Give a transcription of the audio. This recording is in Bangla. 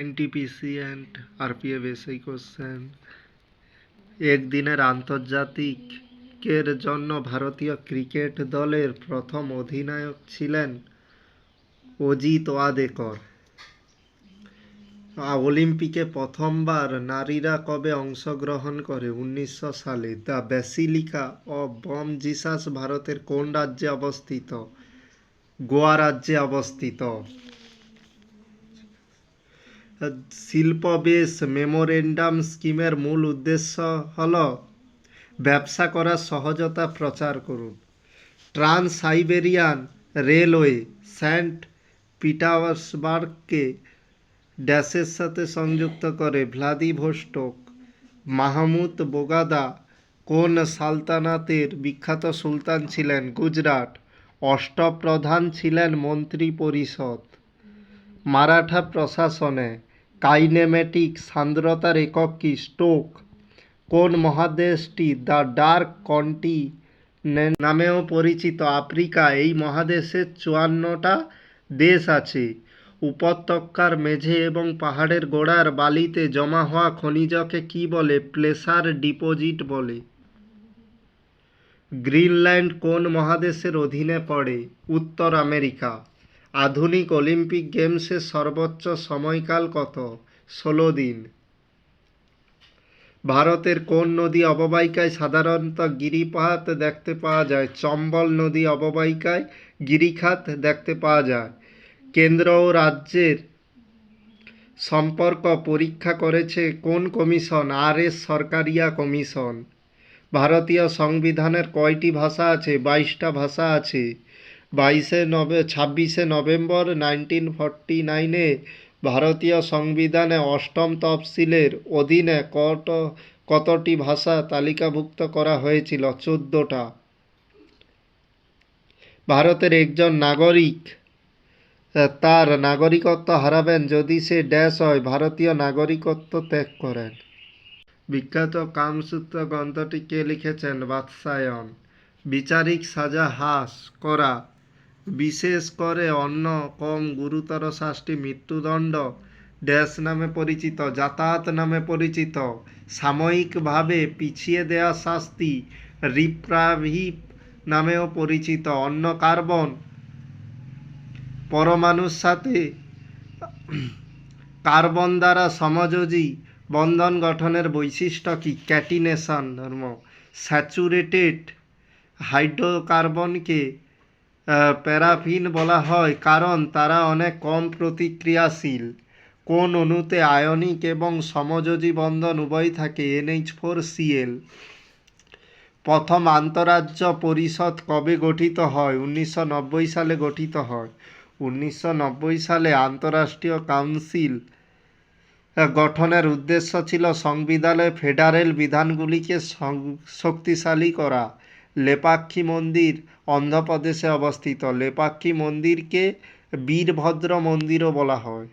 NTPC and RPF SI question. একদিনের আন্তর্জাতিকের জন্য ভারতীয় ক্রিকেট দলের প্রথম অধিনায়ক ছিলেন অজিত ওয়াদেকর। অলিম্পিকে প্রথমবার নারীরা কবে অংশগ্রহণ করে? 1900 সালে। The Basilica of Bom Jesus ভারতের কোন রাজ্যে অবস্থিত? গোয়া রাজ্যে অবস্থিত। শিল্প বেস মেমোরেন্ডাম স্কিমের মূল উদ্দেশ্য হল ব্যবসা করার সহজতা প্রচার করুন। ট্রান্স সাইবেরিয়ান রেলওয়ে সেন্ট পিটার্সবার্গকে ড্যাশের সাথে সংযুক্ত করে। ভ্লাদিভস্টক। মাহমুদ বোগাদা কোন সালতানাতের বিখ্যাত সুলতান ছিলেন? গুজরাট। অষ্টপ্রধান ছিলেন মন্ত্রী পরিষদ। মারাঠা প্রশাসনে কাইনেমেটিক সান্দ্রতার একক কি? স্টোক। কোন মহাদেশটি দ্য ডার্ক কন্টিনেন্ট নামেও পরিচিত? আফ্রিকা। এই মহাদেশে 54টা দেশ আছে। উপত্যকার মেঝে এবং পাহাড়ের গোড়ার বালিতে জমা হওয়া খনিজকে কি বলে? প্লেসার ডিপোজিট বলে। গ্রিনল্যান্ড কোন মহাদেশের অধীনে পড়ে? উত্তর আমেরিকা। আধুনিক অলিম্পিক গেমসের সর্বোচ্চ সময়কাল কত? 16 দিন। ভারতের কোন নদী অববাহিকায় সাধারণত গিরিপাত দেখতে পাওয়া যায়? চম্বল নদী অববাহিকায় গিরিখাত দেখতে পাওয়া যায়। কেন্দ্র ও রাজ্যের সম্পর্ক পরীক্ষা করেছে কোন কমিশন? RS Sarkaria commission. ভারতীয় সংবিধানের কয়টি ভাষা আছে? 22টা ভাষা আছে। 26শে নভেম্বর 1949-এ ভারতীয় সংবিধানে অষ্টম তফসিলের অধীনে কতটি ভাষা তালিকাভুক্ত করা হয়েছিল? 14টা। ভারতের একজন নাগরিক তার নাগরিকত্ব হারাবেন যদি সে ড্যাশ হয়? ভারতীয় নাগরিকত্ব ত্যাগ করেন। বিখ্যাত কামসূত্র গ্রন্থটি কে লিখেছেন? বাৎসায়ন। বিচারিক সাজা হ্রাস করা, বিশেষ করে অন্য কম গুরুতর শাস্তি মৃত্যুদণ্ড ড্যাশ নামে পরিচিত? যাতায়াত নামে পরিচিত। সাময়িকভাবে পিছিয়ে দেওয়া শাস্তি রিপ্রাভিভ নামেও পরিচিত। অন্য কার্বন পরমাণুর সাথে কার্বন দ্বারা সমযোজী বন্ধন গঠনের বৈশিষ্ট্য কি? ক্যাটিনেশন ধর্ম। স্যাচুরেটেড হাইড্রোকার্বনকে প্যারাফিন বলা হয় কারণ তারা অনেক কম প্রতিক্রিয়াশীল। কোন অণুতে আয়নিক এবং সমযোজী বন্ধন উভয় থাকে? NH4Cl। প্রথম আন্তঃরাজ্য পরিষদ কবে গঠিত হয়? 1990 সালে গঠিত হয়। 1990 সালে আন্তঃরাষ্ট্রীয় কাউন্সিল গঠনের উদ্দেশ্য ছিল সংবিধানে ফেডারেল বিধানগুলিকে শক্তিশালী করা। লেপাক্ষী মন্দির অন্ধ্রপ্রদেশে অবস্থিত। লেপাক্ষী মন্দিরকে বীরভদ্র মন্দিরও বলা হয়।